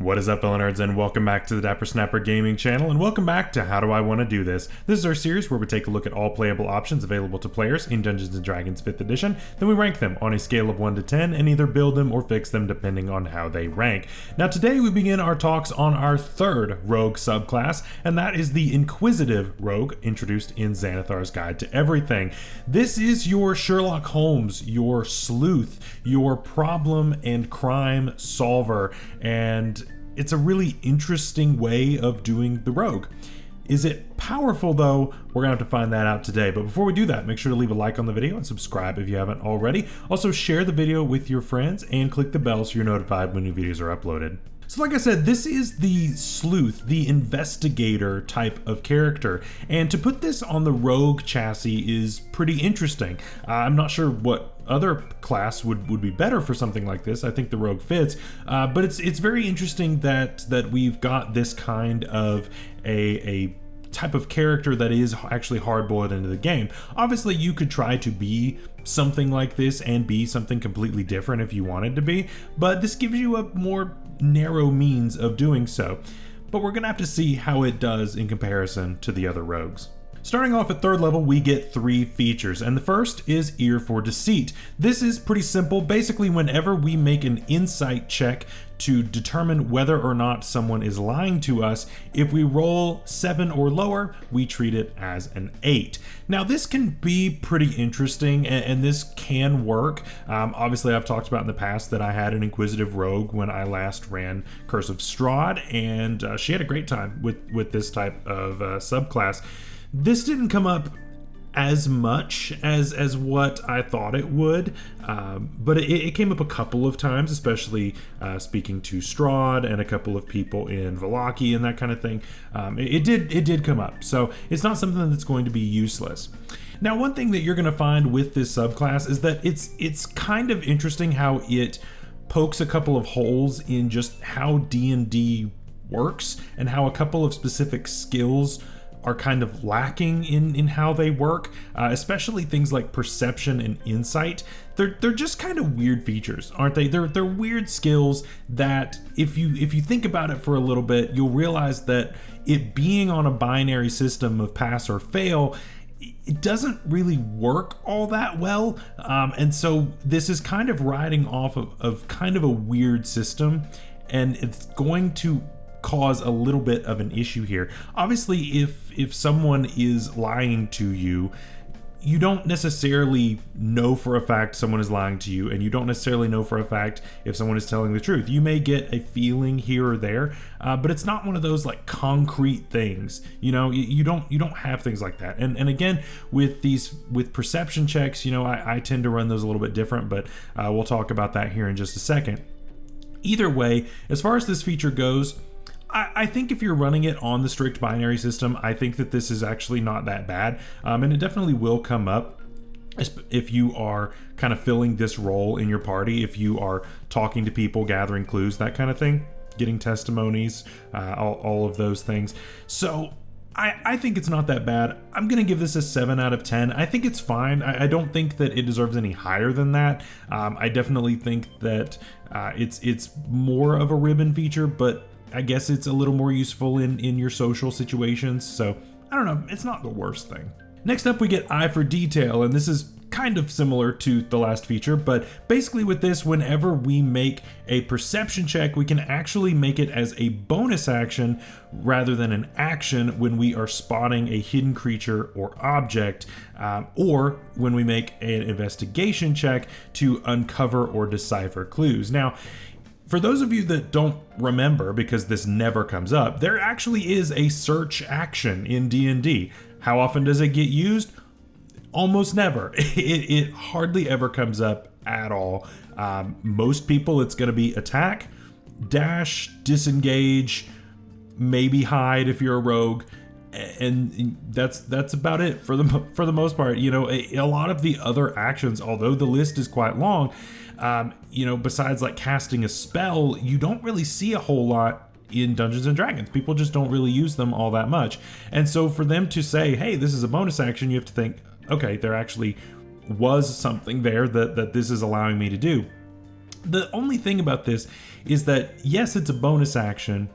What is up, fellow nerds, and welcome back to the Dapper Snapper Gaming channel, and welcome back to How Do I Want to Do This? This is our series where we take a look at all playable options available to players in Dungeons & Dragons 5th edition, then we rank them on a scale of 1 to 10 and either build them or fix them depending on how they rank. Now today we begin our talks on our third rogue subclass, and that is the Inquisitive Rogue, introduced in Xanathar's Guide to Everything. This is your Sherlock Holmes, your sleuth, your problem and crime solver, and it's a really interesting way of doing the rogue. Is it powerful though? We're gonna have to find that out today. But before we do that, make sure to leave a like on the video and subscribe if you haven't already. Also share the video with your friends and click the bell so you're notified when new videos are uploaded. So like I said, this is the sleuth, the investigator type of character. And to put this on the rogue chassis is pretty interesting. I'm not sure what other class would be better for something like this. I think the rogue fits, but it's very interesting that we've got this kind of a type of character that is actually hard-boiled into the game. Obviously, you could try to be something like this and be something completely different if you wanted to be, but this gives you a more narrow means of doing so. But we're gonna have to see how it does in comparison to the other rogues. Starting off at third level, we get 3 features, and the first is Ear for Deceit. This is pretty simple. Basically, whenever we make an insight check to determine whether or not someone is lying to us, if we roll 7 or lower, we treat it as an 8. Now, this can be pretty interesting, and this can work. Obviously, I've talked about in the past that I had an Inquisitive Rogue when I last ran Curse of Strahd, and she had a great time with this type of subclass. This didn't come up as much as what I thought it would, but it came up a couple of times, especially speaking to Strahd and a couple of people in Vallaki and that kind of thing. It did come up, so it's not something that's going to be useless. Now, one thing that you're going to find with this subclass is that it's kind of interesting how it pokes a couple of holes in just how D&D works and how a couple of specific skills are kind of lacking in how they work, especially things like perception and insight. They're just kind of weird features, aren't they? They're weird skills that if you think about it for a little bit, you'll realize that it being on a binary system of pass or fail, it doesn't really work all that well, and so this is kind of riding off of kind of a weird system, and it's going to cause a little bit of an issue here. Obviously, if someone is lying to you, you don't necessarily know for a fact someone is lying to you, and you don't necessarily know for a fact if someone is telling the truth. You may get a feeling here or there, but it's not one of those like concrete things. You know, you don't have things like that. And again, with perception checks, you know, I tend to run those a little bit different, but we'll talk about that here in just a second. Either way, as far as this feature goes, I think if you're running it on the strict binary system, I think that this is actually not that bad, and it definitely will come up if you are kind of filling this role in your party, if you are talking to people, gathering clues, that kind of thing, getting testimonies, all of those things. So I think it's not that bad. I'm gonna give this a 7 out of 10. I think it's fine. I don't think that it deserves any higher than that. I definitely think that it's more of a ribbon feature, but I guess it's a little more useful in your social situations, so I don't know, it's not the worst thing. Next up, we get Eye for Detail, and this is kind of similar to the last feature, but basically with this, whenever we make a perception check, we can actually make it as a bonus action rather than an action when we are spotting a hidden creature or object, or when we make an investigation check to uncover or decipher clues. Now, for those of you that don't remember, because this never comes up, there actually is a search action in D&D. How often does it get used? Almost never. It hardly ever comes up at all. Most people, it's going to be attack, dash, disengage, maybe hide if you're a rogue, and that's about it for the most part. You know, a lot of the other actions, although the list is quite long, you know, besides like casting a spell, you don't really see a whole lot in Dungeons and Dragons. People just don't really use them all that much. And so for them to say, hey, this is a bonus action, you have to think, okay, there actually was something there that this is allowing me to do. The only thing about this is that, yes, it's a bonus action,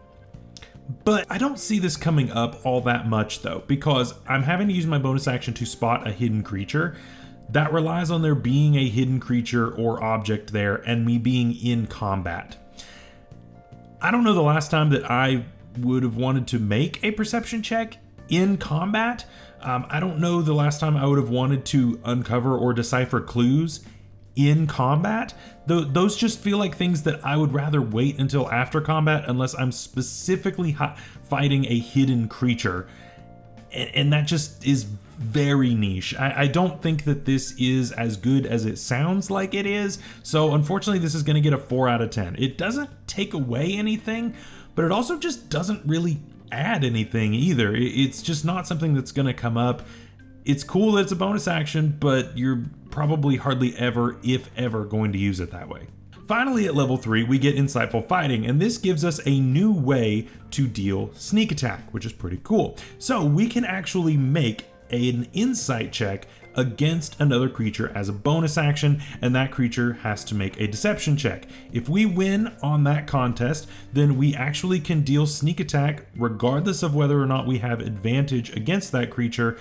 but I don't see this coming up all that much though, because I'm having to use my bonus action to spot a hidden creature that relies on there being a hidden creature or object there and me being in combat. I don't know the last time that I would have wanted to make a perception check in combat. I don't know the last time I would have wanted to uncover or decipher clues in combat. Those just feel like things that I would rather wait until after combat unless I'm specifically fighting a hidden creature. And that just is very niche. I don't think that this is as good as it sounds like it is. So unfortunately, this is going to get a 4 out of 10. It doesn't take away anything, but it also just doesn't really add anything either. It's just not something that's going to come up. It's cool that it's a bonus action, but you're probably hardly ever, if ever, going to use it that way. Finally, at level 3, we get Insightful Fighting, and this gives us a new way to deal sneak attack, which is pretty cool. So we can actually make an insight check against another creature as a bonus action, and that creature has to make a deception check. If we win on that contest, then we actually can deal sneak attack regardless of whether or not we have advantage against that creature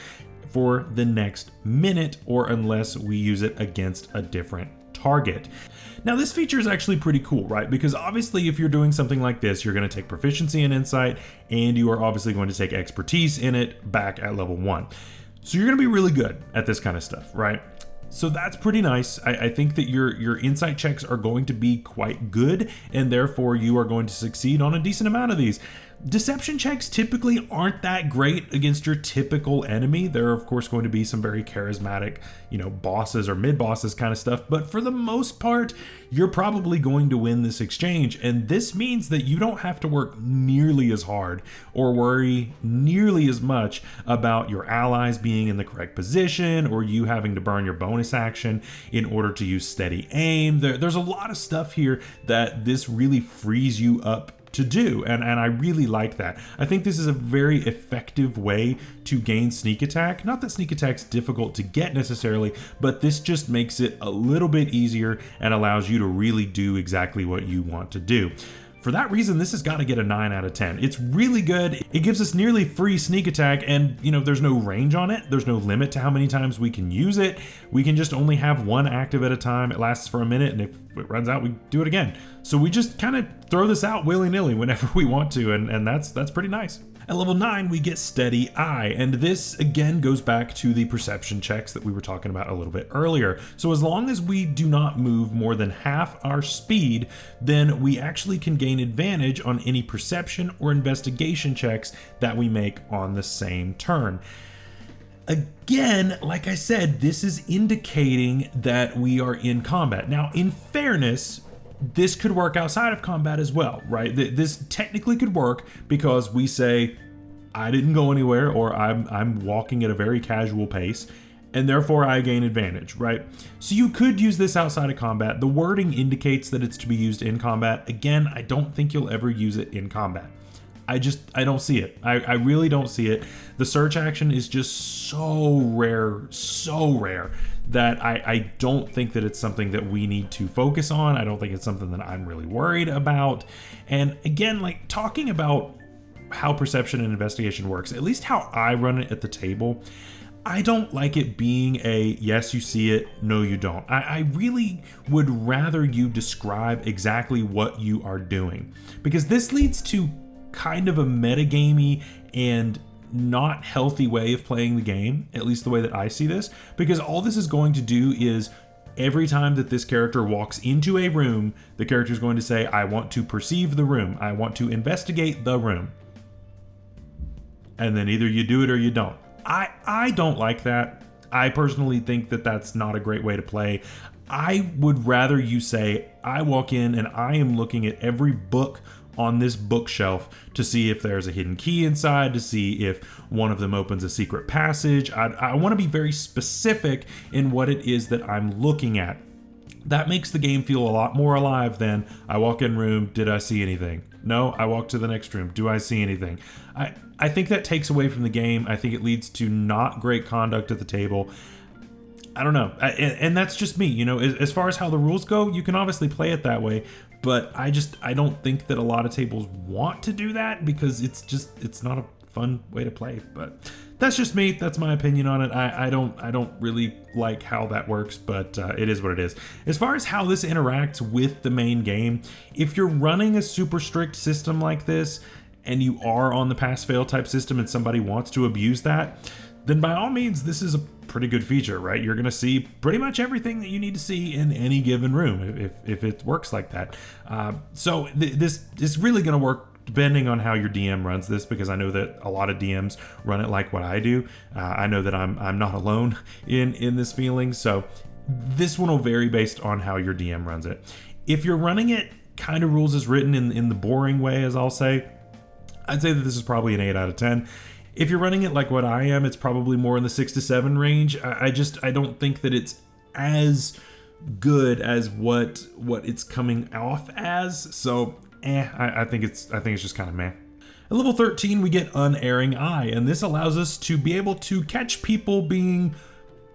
for the next minute, or unless we use it against a different target. Now this feature is actually pretty cool, right? Because obviously if you're doing something like this, you're going to take proficiency in insight, and you are obviously going to take expertise in it back at level 1. So you're going to be really good at this kind of stuff, right? So that's pretty nice. I think that your insight checks are going to be quite good, and therefore you are going to succeed on a decent amount of these. Deception checks typically aren't that great against your typical enemy. There are of course going to be some very charismatic, bosses or mid-bosses kind of stuff, but for the most part, you're probably going to win this exchange. And this means that you don't have to work nearly as hard or worry nearly as much about your allies being in the correct position, or you having to burn your bonus action in order to use steady aim. There's a lot of stuff here that this really frees you up to do, and I really like that. I think this is a very effective way to gain sneak attack. Not that sneak attack's difficult to get necessarily, but this just makes it a little bit easier and allows you to really do exactly what you want to do. For that reason, this has got to get a 9 out of 10. It's really good. It gives us nearly free sneak attack, and there's no range on it. There's no limit to how many times we can use it. We can just only have one active at a time. It lasts for a minute, and if it runs out, we do it again. So we just kind of throw this out willy-nilly whenever we want to, and that's pretty nice. At level 9, we get Steady Eye, and this again goes back to the perception checks that we were talking about a little bit earlier. So as long as we do not move more than half our speed, then we actually can gain advantage on any perception or investigation checks that we make on the same turn. Again, like I said, this is indicating that we are in combat. Now, in fairness, this could work outside of combat as well, right? This technically could work because we say, I didn't go anywhere, or I'm walking at a very casual pace, and therefore I gain advantage, right? So you could use this outside of combat. The wording indicates that it's to be used in combat. Again, I don't think you'll ever use it in combat. I don't see it. I really don't see it. The search action is just so rare that I don't think that it's something that we need to focus on. I don't think it's something that I'm really worried about. And again, like talking about how perception and investigation works, at least how I run it at the table, I don't like it being a yes, you see it, no, you don't. I really would rather you describe exactly what you are doing, because this leads to kind of a metagamey and not healthy way of playing the game, at least the way that I see this, because all this is going to do is every time that this character walks into a room, the character is going to say, I want to perceive the room, I want to investigate the room. And then either you do it or you don't. I don't like that. I personally think that that's not a great way to play. I would rather you say, I walk in and I am looking at every book on this bookshelf to see if there's a hidden key inside, to see if one of them opens a secret passage. I want to be very specific in what it is that I'm looking at. That makes the game feel a lot more alive than I walk in room, did I see anything? No, I walk to the next room, do I see anything? I think that takes away from the game. I think it leads to not great conduct at the table. I don't know. And that's just me, you know, as far as how the rules go, you can obviously play it that way, but I don't think that a lot of tables want to do that because it's not a fun way to play. But that's just me. That's my opinion on it. I don't really like how that works, but it is what it is. As far as how this interacts with the main game, if you're running a super strict system like this and you are on the pass-fail type system and somebody wants to abuse that, then by all means, this is a pretty good feature, right? You're gonna see pretty much everything that you need to see in any given room if it works like that. So this is really gonna work depending on how your DM runs this, because I know that a lot of DMs run it like what I do. I know that I'm not alone in this feeling, so this one will vary based on how your DM runs it. If you're running it kind of rules as written in the boring way, as I'll say, I'd say that this is probably an 8 out of 10. If you're running it like what I am, it's probably more in the 6 to 7 range. I don't think that it's as good as what it's coming off as. So, I think it's just kind of meh. At level 13, we get Unerring Eye, and this allows us to be able to catch people being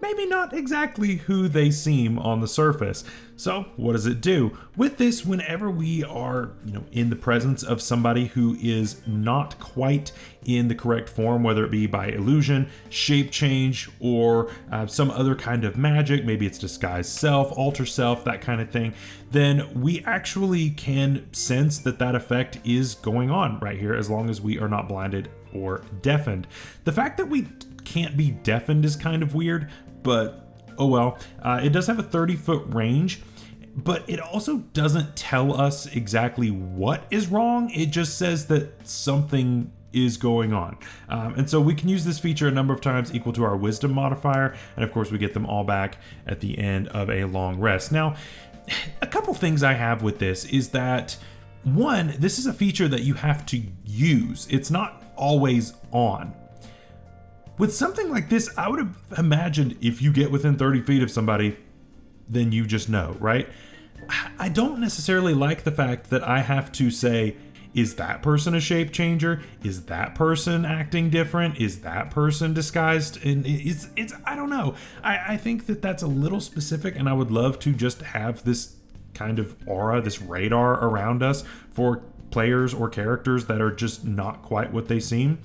maybe not exactly who they seem on the surface. So what does it do? With this, whenever we are, in the presence of somebody who is not quite in the correct form, whether it be by illusion, shape change, or some other kind of magic, maybe it's disguised self, alter self, that kind of thing, then we actually can sense that effect is going on right here, as long as we are not blinded or deafened. The fact that we can't be deafened is kind of weird, but oh well. It does have a 30-foot range, but it also doesn't tell us exactly what is wrong. It just says that something is going on. And so we can use this feature a number of times equal to our wisdom modifier, and of course we get them all back at the end of a long rest. Now, a couple things I have with this is that, one, this is a feature that you have to use. It's not always on. With something like this, I would have imagined if you get within 30 feet of somebody, then you just know, right? I don't necessarily like the fact that I have to say, is that person a shape changer? Is that person acting different? Is that person disguised? And I don't know. I think that that's a little specific, and I would love to just have this kind of aura, this radar around us for players or characters that are just not quite what they seem.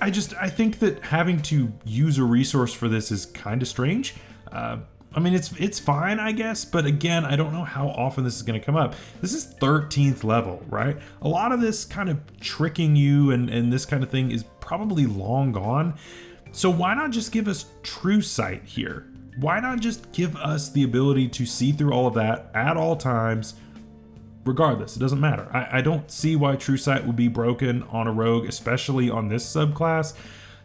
I think that having to use a resource for this is kind of strange. I mean, it's fine, I guess, but again, I don't know how often this is going to come up. This is 13th level, right? A lot of this kind of tricking you and this kind of thing is probably long gone. So why not just give us true sight here? Why not just give us the ability to see through all of that at all times? Regardless, it doesn't matter. I don't see why True Sight would be broken on a rogue, especially on this subclass.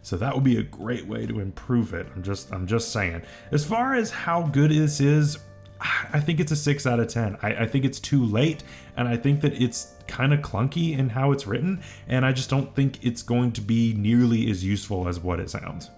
So that would be a great way to improve it. I'm just saying. As far as how good this is, I think it's a 6 out of 10. I think it's too late, and I think that it's kind of clunky in how it's written, and I just don't think it's going to be nearly as useful as what it sounds.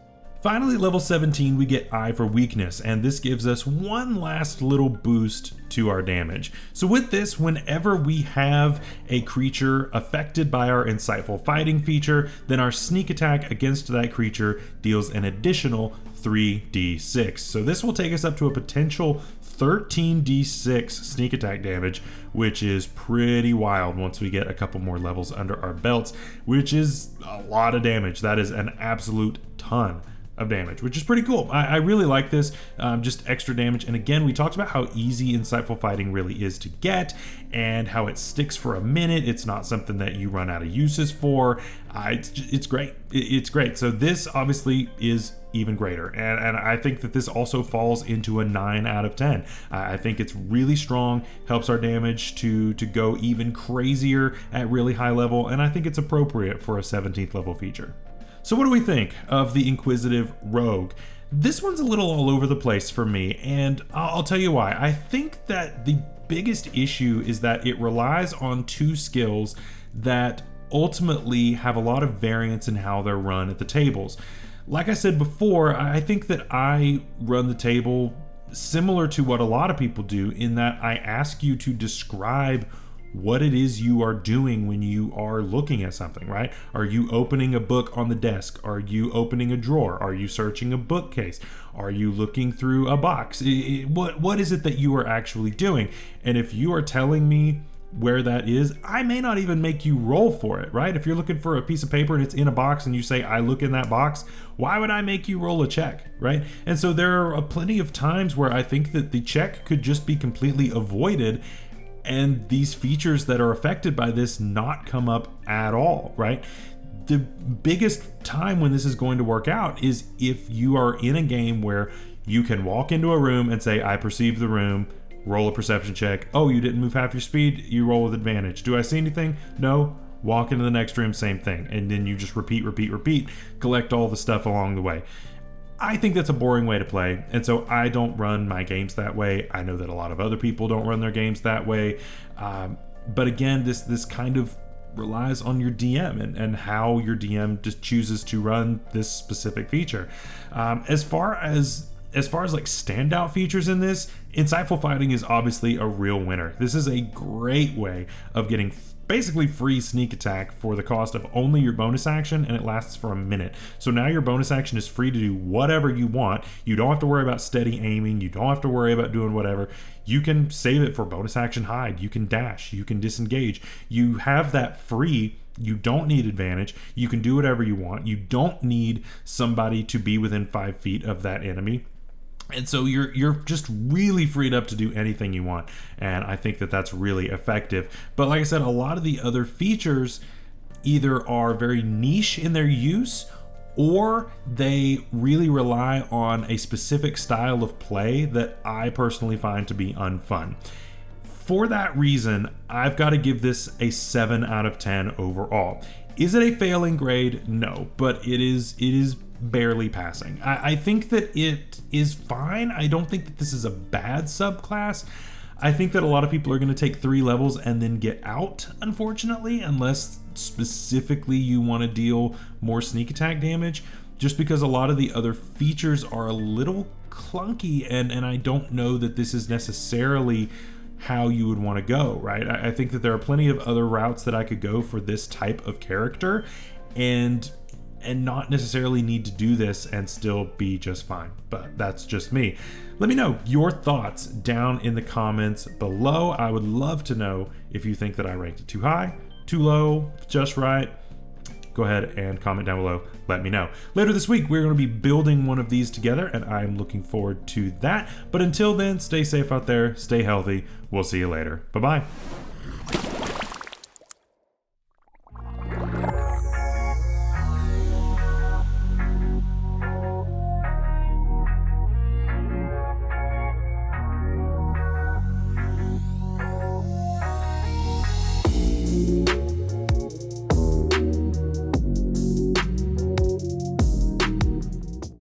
Finally, level 17, we get Eye for Weakness, and this gives us one last little boost to our damage. So with this, whenever we have a creature affected by our Insightful Fighting feature, then our sneak attack against that creature deals an additional 3d6. So this will take us up to a potential 13d6 sneak attack damage, which is pretty wild once we get a couple more levels under our belts, which is a lot of damage. That is an absolute ton of damage, which is pretty cool. I really like this, just extra damage. And again, we talked about how easy Insightful Fighting really is to get and how it sticks for a minute. It's not something that you run out of uses for. It's great. It's great. So this obviously is even greater. And I think that this also falls into a 9 out of 10. I think it's really strong, helps our damage to go even crazier at really high level. And I think it's appropriate for a 17th level feature. So what do we think of the Inquisitive Rogue? This one's a little all over the place for me, and I'll tell you why. I think that the biggest issue is that it relies on two skills that ultimately have a lot of variance in how they're run at the tables. Like I said before, I think that I run the table similar to what a lot of people do, in that I ask you to describe what it is you are doing when you are looking at something, right? Are you opening a book on the desk? Are you opening a drawer? Are you searching a bookcase? Are you looking through a box? What is it that you are actually doing? And if you are telling me where that is, I may not even make you roll for it, right? If you're looking for a piece of paper and it's in a box and you say, I look in that box, why would I make you roll a check, right? And so there are plenty of times where I think that the check could just be completely avoided and these features that are affected by this not come up at all, right? The biggest time when this is going to work out is if you are in a game where you can walk into a room and say, I perceive the room, roll a perception check. Oh, you didn't move half your speed, you roll with advantage. Do I see anything? No. Walk into the next room, same thing. And then you just repeat, collect all the stuff along the way. I think that's a boring way to play, and so I don't run my games that way. I know that a lot of other people don't run their games that way. But again, this kind of relies on your DM and how your DM just chooses to run this specific feature. As far as like standout features in this, Insightful Fighting is obviously a real winner. This is a great way of getting basically free sneak attack for the cost of only your bonus action, and it lasts for a minute. So now your bonus action is free to do whatever you want. You don't have to worry about steady aiming. You don't have to worry about doing whatever. You can save it for bonus action hide. You can dash. You can disengage. You have that free. You don't need advantage. You can do whatever you want. You don't need somebody to be within 5 feet of that enemy. And so you're just really freed up to do anything you want. And I think that that's really effective. But like I said, a lot of the other features either are very niche in their use, or they really rely on a specific style of play that I personally find to be unfun. For that reason, I've got to give this a 7 out of 10 overall. Is it a failing grade? No, but it is barely passing. I think that it is fine. I don't think that this is a bad subclass. I think that a lot of people are going to take 3 levels and then get out, unfortunately, unless specifically you want to deal more sneak attack damage, just because a lot of the other features are a little clunky, and I don't know that this is necessarily how you would want to go, right? I think that there are plenty of other routes that I could go for this type of character, and not necessarily need to do this and still be just fine. But that's just me. Let me know your thoughts down in the comments below. I would love to know if you think that I ranked it too high, too low, just right. Go ahead and comment down below. Let me know. Later this week, we're going to be building one of these together, and I'm looking forward to that. But until then, stay safe out there, stay healthy. We'll see you later. Bye-bye.